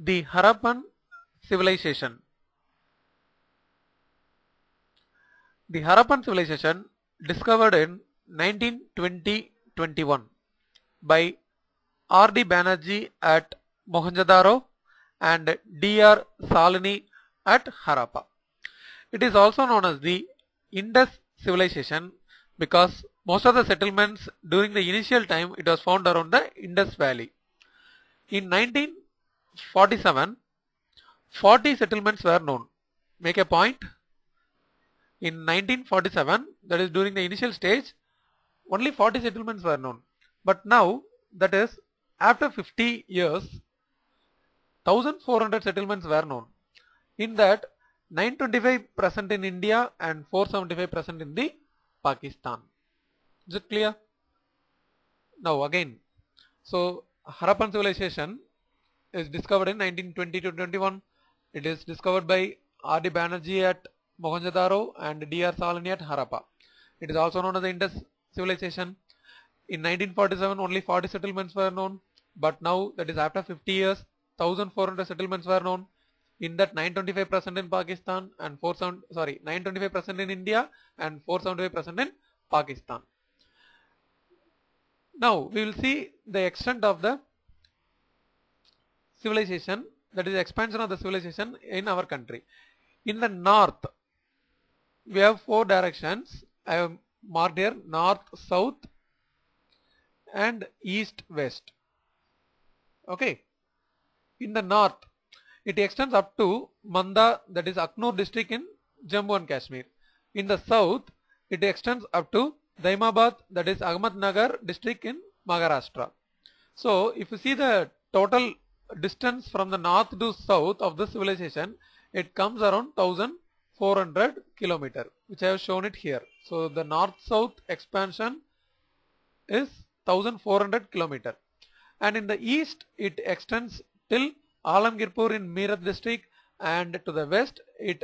The Harappan civilization. The Harappan civilization discovered in 1920-21 by R.D. Banerjee at Mohenjo-daro and D.R. Salini at Harappa. It is also known as the Indus civilization because most of the settlements during the initial time it was found around the Indus Valley. In 1947, 40 settlements were known. Make a point. In 1947, that is during the initial stage, only 40 settlements were known. But now, that is after 50 years, 1400 settlements were known. In that, 925 present in India and 475 present in the Pakistan. Is it clear? Now again, so Harappan civilization is discovered in 1920-21. It is discovered by R.D. Banerjee at Mohenjo-daro and D.R. Salini at Harappa. It is also known as the Indus civilization. In 1947, only 40 settlements were known, but now, that is after 50 years, 1400 settlements were known. In that, 925 present in Pakistan and 925 present in India and 475 present in Pakistan. Now we will see the extent of the civilization, that is expansion of the civilization in our country. In the north, we have 4 directions. I have marked here: north, south and east, west. Okay. In the north, it extends up to Manda, that is Aknoor district in Jammu and Kashmir. In the south, it extends up to Daimabad, that is Ahmednagar district in Maharashtra. So if you see the total distance from the north to south of the civilization, it comes around 1400 kilometer, which I have shown it here. So the north-south expansion is 1400 kilometer, and in the east it extends till Alamgirpur in Meerut district, and to the west it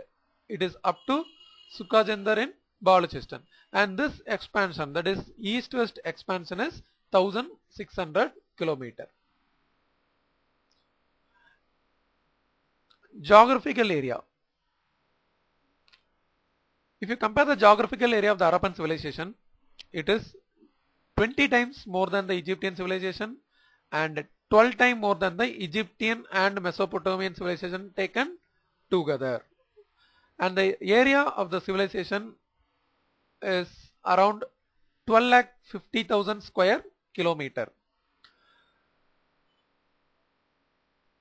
is up to Sukhajandar in Baluchistan. And this expansion, that is east-west expansion, is 1600 kilometer. Geographical area. If you compare the geographical area of the Harappan civilization, it is 20 times more than the Egyptian civilization and 12 times more than the Egyptian and Mesopotamian civilization taken together. And the area of the civilization is around 12,50,000 square kilometer.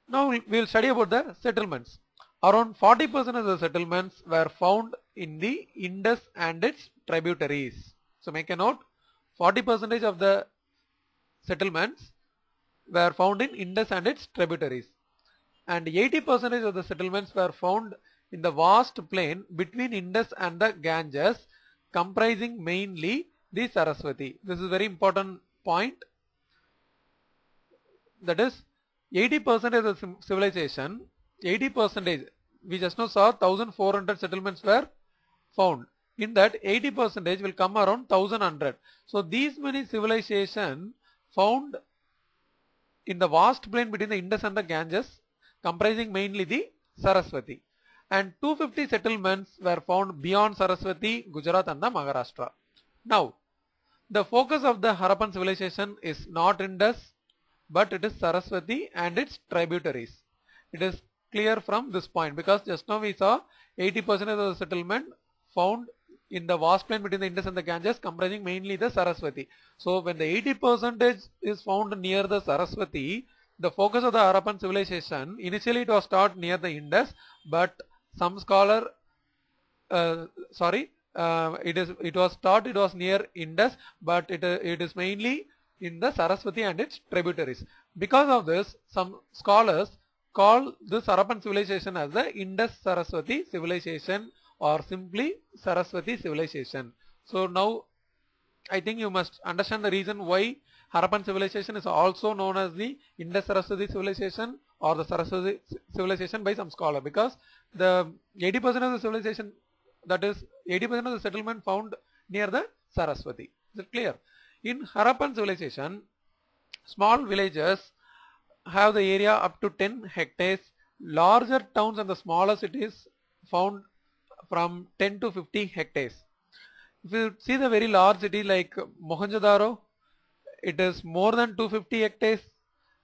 Now we will study about the settlements. Around 40% of the settlements were found in the Indus and its tributaries. So make a note, 40% of the settlements were found in Indus and its tributaries, and 80% of the settlements were found in the vast plain between Indus and the Ganges, comprising mainly the Saraswati. This is very important point. That is 80% of the civilization, 80%, we just now saw 1400 settlements were found. In that, 80% will come around 1100. So these many civilizations found in the vast plain between the Indus and the Ganges, comprising mainly the Saraswati, and 250 settlements were found beyond Saraswati, Gujarat and the Maharashtra. Now, the focus of the Harappan civilization is not Indus, but it is Saraswati and its tributaries. It is clear from this point, because just now we saw 80% of the settlement found in the vast plain between the Indus and the Ganges, comprising mainly the Saraswati. So when the 80% is found near the Saraswati, the focus of the Harappan civilization, initially it was thought near the Indus, but some scholar, it was thought it was near Indus, but it is mainly in the Saraswati and its tributaries. Because of this, some scholars call this Harappan civilization as the Indus-Saraswati civilization, or simply Saraswati civilization. So now I think you must understand the reason why Harappan civilization is also known as the Indus-Saraswati civilization or the Saraswati civilization by some scholar, because the 80% of the civilization, that is 80% of the settlement found near the Saraswati. Is it clear? In Harappan civilization, small villages have the area up to 10 hectares. Larger towns and the smaller cities found from 10 to 50 hectares. If you see the very large city like Mohenjo-daro, it is more than 250 hectares,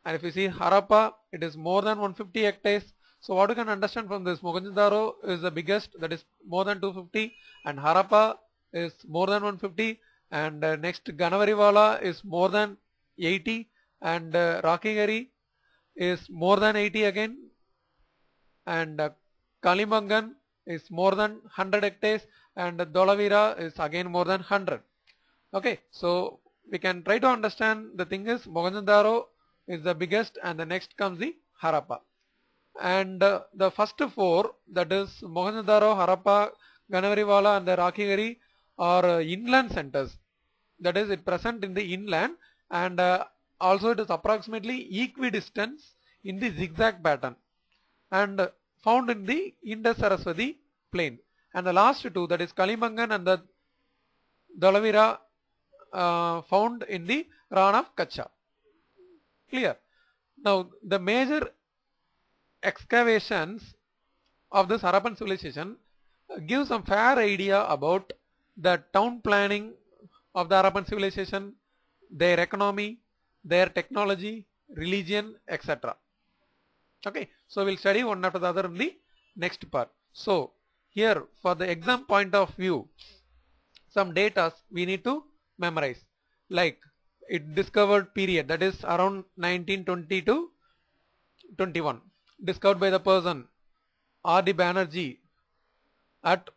and if you see Harappa, it is more than 150 hectares. So what you can understand from this, Mohenjo-daro is the biggest, that is more than 250, and Harappa is more than 150, and next Ganavariwala is more than 80, and Rakigari is more than 80 again, and Kalimangan is more than 100 hectares, and Dolavira is again more than 100. Okay, so we can try to understand. The thing is, Mohenjo-daro is the biggest, and the next comes the Harappa. And the first four, that is Mohenjo-daro, Harappa, Ganavariwala and the Rakigari, are inland centers. That is, it present in the inland, and also it is approximately equidistant in the zigzag pattern, and found in the Indus-Saraswati plain. And the last two, that is Kalimangan and the Dolavira, found in the Ran of Kutch. Clear? Now the major excavations of this Harappan civilization give some fair idea about the town planning of the Harappan civilization, their economy, their technology, religion, etc. Okay, so we'll study one after the other in the next part. So here, for the exam point of view, some data we need to memorize, like it discovered period, that is around 1920 to 21, discovered by the person R.D. Banerjee at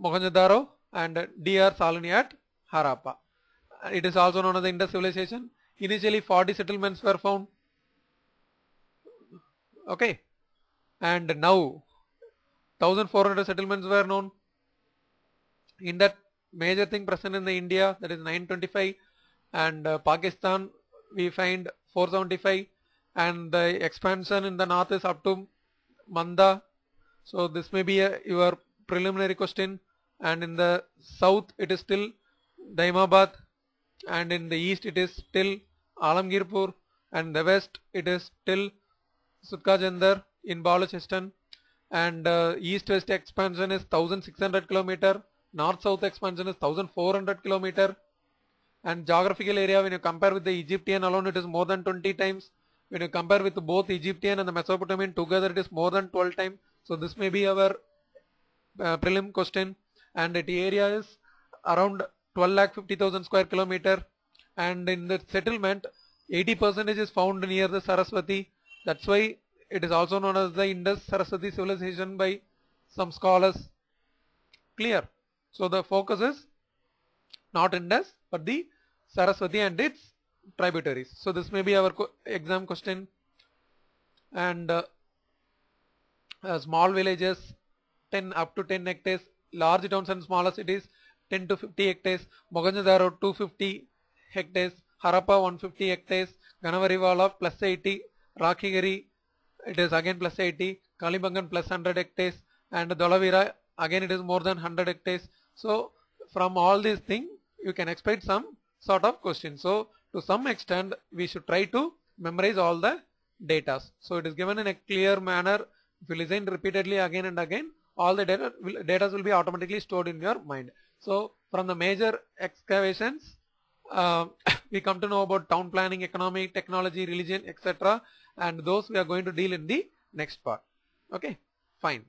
Mohenjo-daro and D.R. Saloni at Harappa. It is also known as the Indus civilization. Initially 40 settlements were found. Okay, and now 1400 settlements were known. In that, major thing present in the India, that is 925, and Pakistan we find 475, and the expansion in the north is up to Manda. So this may be your preliminary question. And in the south it is still Daimabad, and in the east it is still Alamgirpur, and the west it is still Sutkajandar in Balochistan, and east-west expansion is 1600 km, north-south expansion is 1400 km, and geographical area, when you compare with the Egyptian alone, it is more than 20 times. When you compare with both Egyptian and the Mesopotamian together, it is more than 12 times. So this may be our prelim question, and the area is around 12,50,000 square kilometer, and in the settlement 80% is found near the Saraswati. That's why it is also known as the Indus Saraswati civilization by some scholars. Clear? So the focus is not Indus but the Saraswati and its tributaries. So this may be our exam question. And small villages 10 up to 10 hectares, large towns and smaller cities 10 to 50 hectares, Mohenjo-daro 250 hectares, Harappa 150 hectares, Ganavariwala plus 80, Rakigari it is again plus 80, Kalimangan plus 100 hectares, and Dolavira again it is more than 100 hectares. So from all these things you can expect some sort of question. So to some extent we should try to memorize all the data. So it is given in a clear manner. If you listen repeatedly again and again, all the data will be automatically stored in your mind. So from the major excavations we come to know about town planning, economy, technology, religion, etc. and those we are going to deal in the next part. Okay, fine.